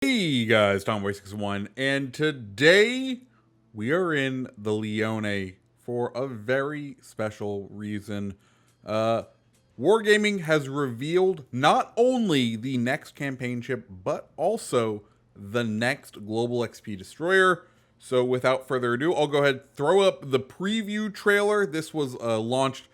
Hey guys, Tomboy61, and today we are in the Leone for a very special reason. Uh, Wargaming has revealed not only the next campaign ship, but also the next Global XP Destroyer. So without further ado, I'll go ahead and throw up the preview trailer. This was launched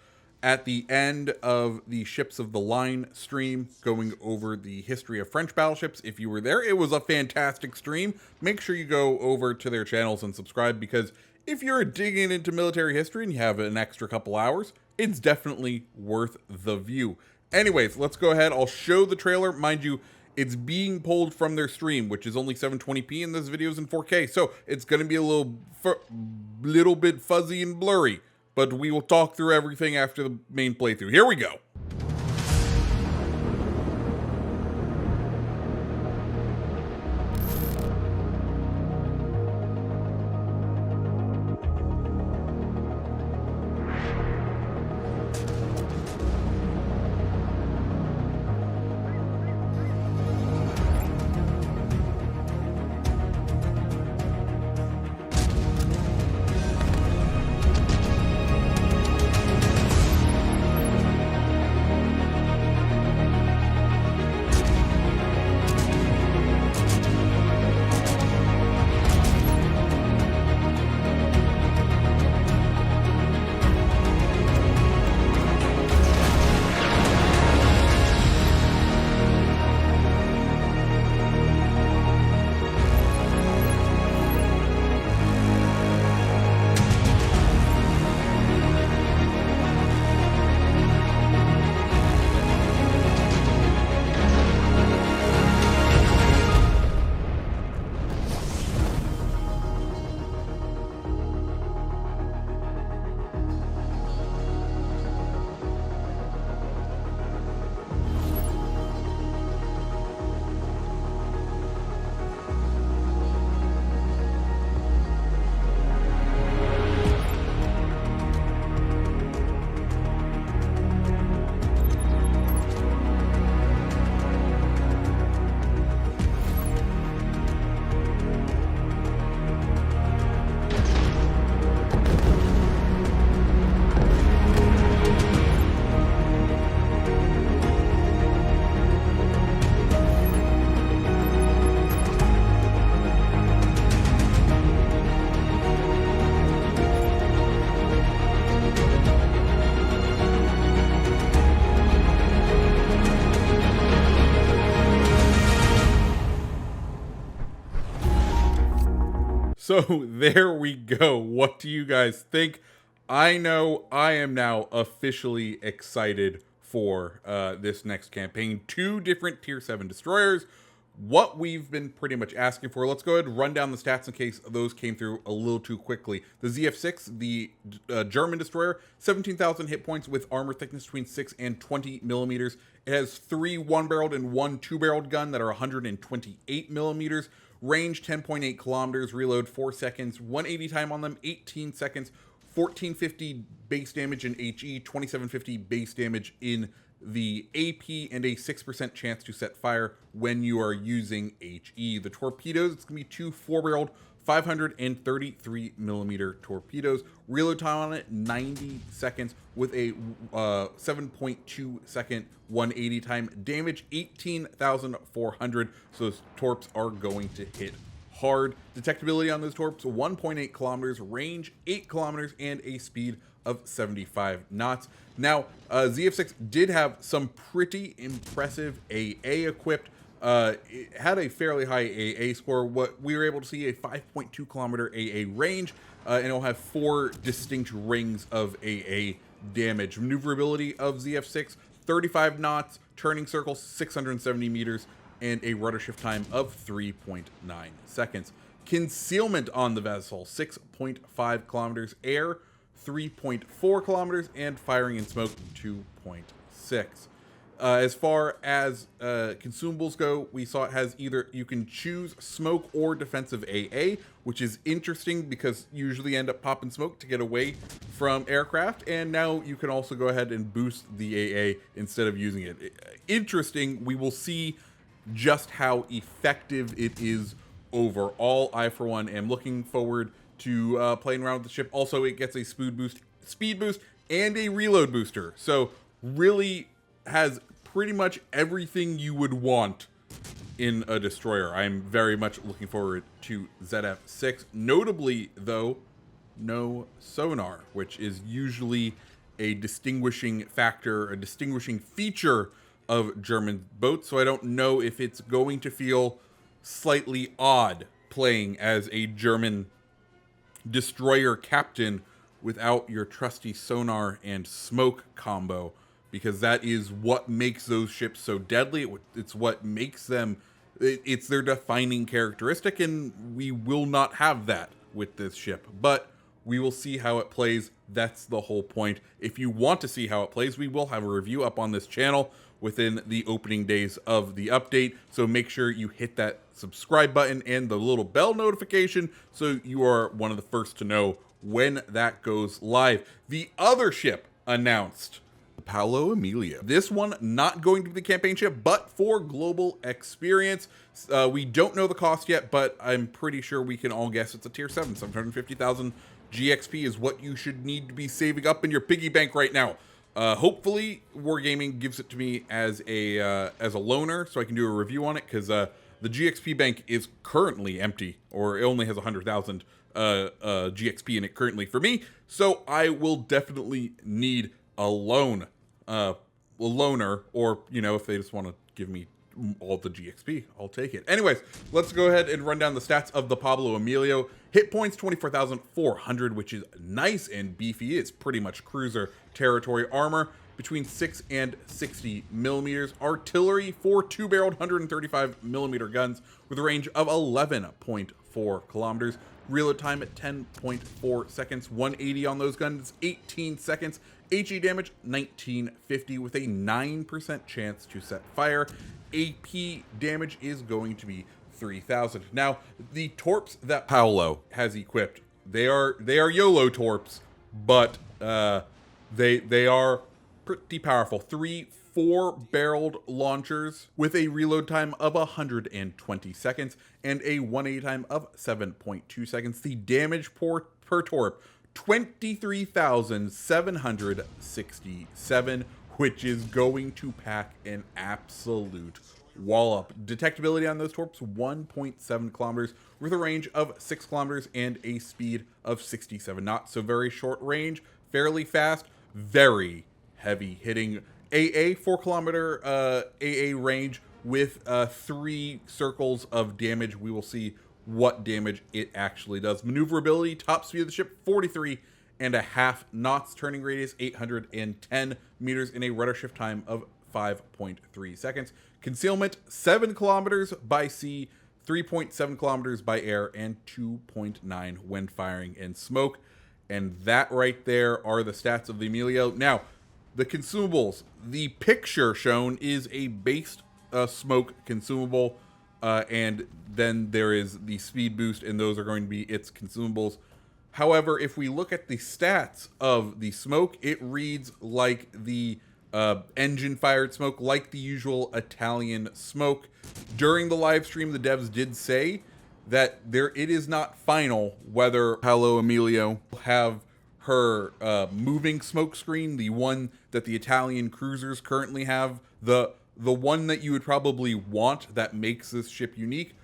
at the end of the Ships of the Line stream, going over the history of French battleships. If you were there, it was a fantastic stream. Make sure you go over to their channels and subscribe, because if you're digging into military history and you have an extra couple hours, it's definitely worth the view. Anyways, let's go ahead. I'll show the trailer. Mind you, it's being pulled from their stream, which is only 720p, and this video is in 4K, so it's going to be a little bit fuzzy and blurry. But we will talk through everything after the main playthrough. Here we go. So there we go. What do you guys think? I know I am now officially excited for this next campaign. 2 different Tier 7 destroyers. What we've been pretty much asking for. Let's go ahead and run down the stats in case those came through a little too quickly. The ZF6, the German destroyer, 17,000 hit points with armor thickness between 6 and 20 millimeters. It has 3 one-barreled and 1 two-barreled gun that are 128 millimeters. Range 10.8 kilometers, reload 4 seconds, 180 time on them, 18 seconds, 1450 base damage in HE, 2750 base damage in the AP, and a 6% chance to set fire when you are using HE. The torpedoes, it's going to be 2 4-barreled 533 millimeter torpedoes. Reload time on it 90 seconds with a 7.2 second 180 time. Damage 18,400. So those torps are going to hit hard. Detectability on those torps 1.8 kilometers, range 8 kilometers, and a speed of 75 knots. Now, ZF6 did have some pretty impressive AA equipped. It had a fairly high AA score. What we were able to see, a 5.2 kilometer AA range, and it'll have 4 distinct rings of AA damage. Maneuverability of ZF6, 35 knots, turning circle 670 meters, and a rudder shift time of 3.9 seconds. Concealment on the vessel, 6.5 kilometers, air 3.4 kilometers, and firing and smoke 2.6. As far as consumables go, we saw it has either, you can choose smoke or defensive AA, which is interesting because you usually end up popping smoke to get away from aircraft, and now you can also go ahead and boost the AA instead of using it. Interesting, we will see just how effective it is overall. I, for one, am looking forward to playing around with the ship. Also, it gets a speed boost, and a reload booster. So really has pretty much everything you would want in a destroyer. I'm very much looking forward to ZF6. Notably, though, no sonar, which is usually a distinguishing factor, a distinguishing feature of German boats. So I don't know if it's going to feel slightly odd playing as a German destroyer captain without your trusty sonar and smoke combo, because that is what makes those ships so deadly. It's what makes them, it's their defining characteristic, and we will not have that with this ship. But we will see how it plays. That's the whole point. If you want to see how it plays, we will have a review up on this channel within the opening days of the update. So make sure you hit that subscribe button and the little bell notification so you are one of the first to know when that goes live. The other ship announced, Paolo Emilio. This one not going to be the campaign ship, but for global experience. We don't know the cost yet, but I'm pretty sure we can all guess it's a tier 7. 750,000 GXP is what you should need to be saving up in your piggy bank right now. Hopefully, Wargaming gives it to me as a loaner, so I can do a review on it, because the GXP bank is currently empty, or it only has 100,000 GXP in it currently for me. So I will definitely need a loaner, or if they just want to give me all the GXP, I'll take it. Anyways, let's go ahead and run down the stats of the Paolo Emilio. Hit points 24,400, which is nice and beefy. It's pretty much cruiser territory. Armor between 6 and 60 millimeters. Artillery, 4 two-barreled 135 millimeter guns with a range of 11.4 kilometers. Reload time at 10.4 seconds. 180 on those guns, 18 seconds. HE damage 1950 with a 9% chance to set fire. AP damage is going to be 3,000. Now, the torps that Paolo has equipped, they are YOLO torps, but they are pretty powerful. 3 4-barreled launchers with a reload time of 120 seconds and a 180 time of 7.2 seconds. The damage per torp, 23,767, which is going to pack an absolute wallop. Detectability on those torps, 1.7 kilometers with a range of 6 kilometers and a speed of 67 knots. So very short range, fairly fast, very heavy hitting. 4 kilometer AA range with 3 circles of damage. We will see what damage it actually does. Maneuverability, top speed of the ship, 43.5 knots. Turning radius, 810 meters in a rudder shift time of 5.3 seconds. Concealment, 7 kilometers by sea, 3.7 kilometers by air, and 2.9 when firing and smoke. And that right there are the stats of the Emilio. Now, the consumables. The picture shown is a base smoke consumable, and then there is the speed boost, and those are going to be its consumables. However, if we look at the stats of the smoke, it reads like the engine-fired smoke, like the usual Italian smoke. During the live stream, the devs did say that it is not final whether Paolo Emilio will have her moving smoke screen, the one that the Italian cruisers currently have, the one that you would probably want that makes this ship unique,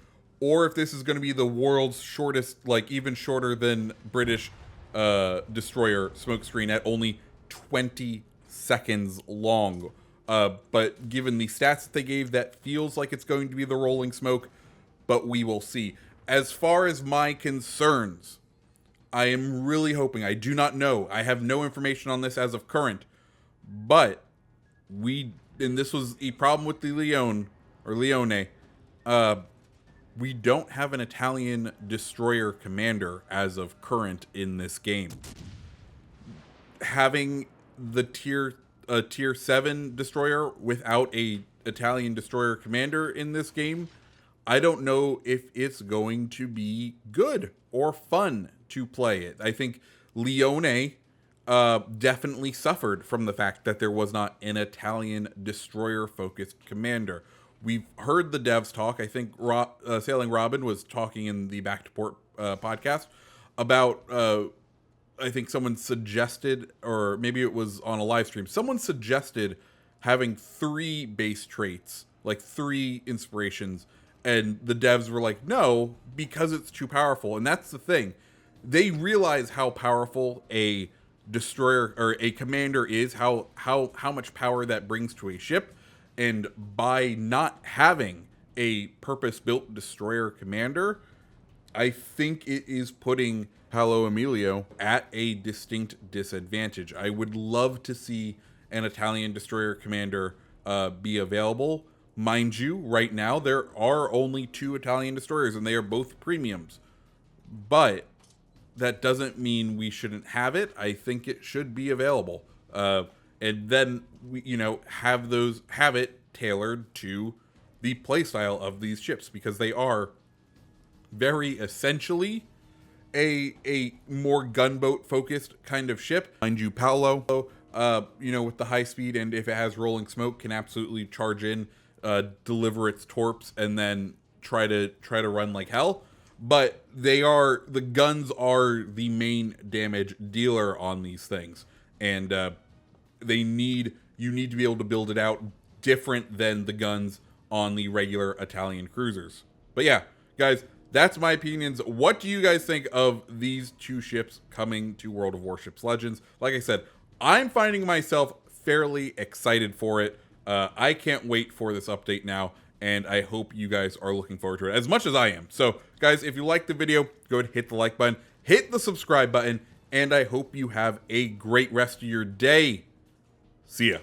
or if this is going to be the world's shortest, like even shorter than British destroyer smoke screen at only 20 seconds long. But given the stats that they gave, that feels like it's going to be the rolling smoke, but we will see. As far as my concerns, I am really hoping, I do not know, I have no information on this as of current, but and this was a problem with the Leone, we don't have an Italian destroyer commander as of current in this game. Having the tier 7 destroyer without a Italian destroyer commander in this game, I don't know if it's going to be good or fun to play it. I think Leone definitely suffered from the fact that there was not an Italian destroyer-focused commander. we've heard the devs talk. I think Sailing Robin was talking in the Back to Port podcast about, I think someone suggested, or maybe it was on a live stream, someone suggested having 3 base traits, like 3 inspirations, and the devs were like, no, because it's too powerful. And that's the thing. They realize how powerful a destroyer or a commander is, how much power that brings to a ship. And by not having a purpose-built destroyer commander, I think it is putting Paolo Emilio at a distinct disadvantage. I would love to see an Italian destroyer commander be available. Mind you, right now there are only 2 Italian destroyers, and they are both premiums. But that doesn't mean we shouldn't have it. I think it should be available, and then we, have it tailored to the playstyle of these ships, because they are very essentially a more gunboat focused kind of ship. Mind you, Paolo, with the high speed, and if it has rolling smoke, can absolutely charge in, deliver its torps, and then try to run like hell. But the guns are the main damage dealer on these things, and you need to be able to build it out different than the guns on the regular Italian cruisers. But yeah, guys, that's my opinions. What do you guys think of these 2 ships coming to World of Warships Legends? Like I said, I'm finding myself fairly excited for it. I can't wait for this update now, and I hope you guys are looking forward to it as much as I am. So, guys, if you liked the video, go ahead and hit the like button, hit the subscribe button, and I hope you have a great rest of your day. See ya.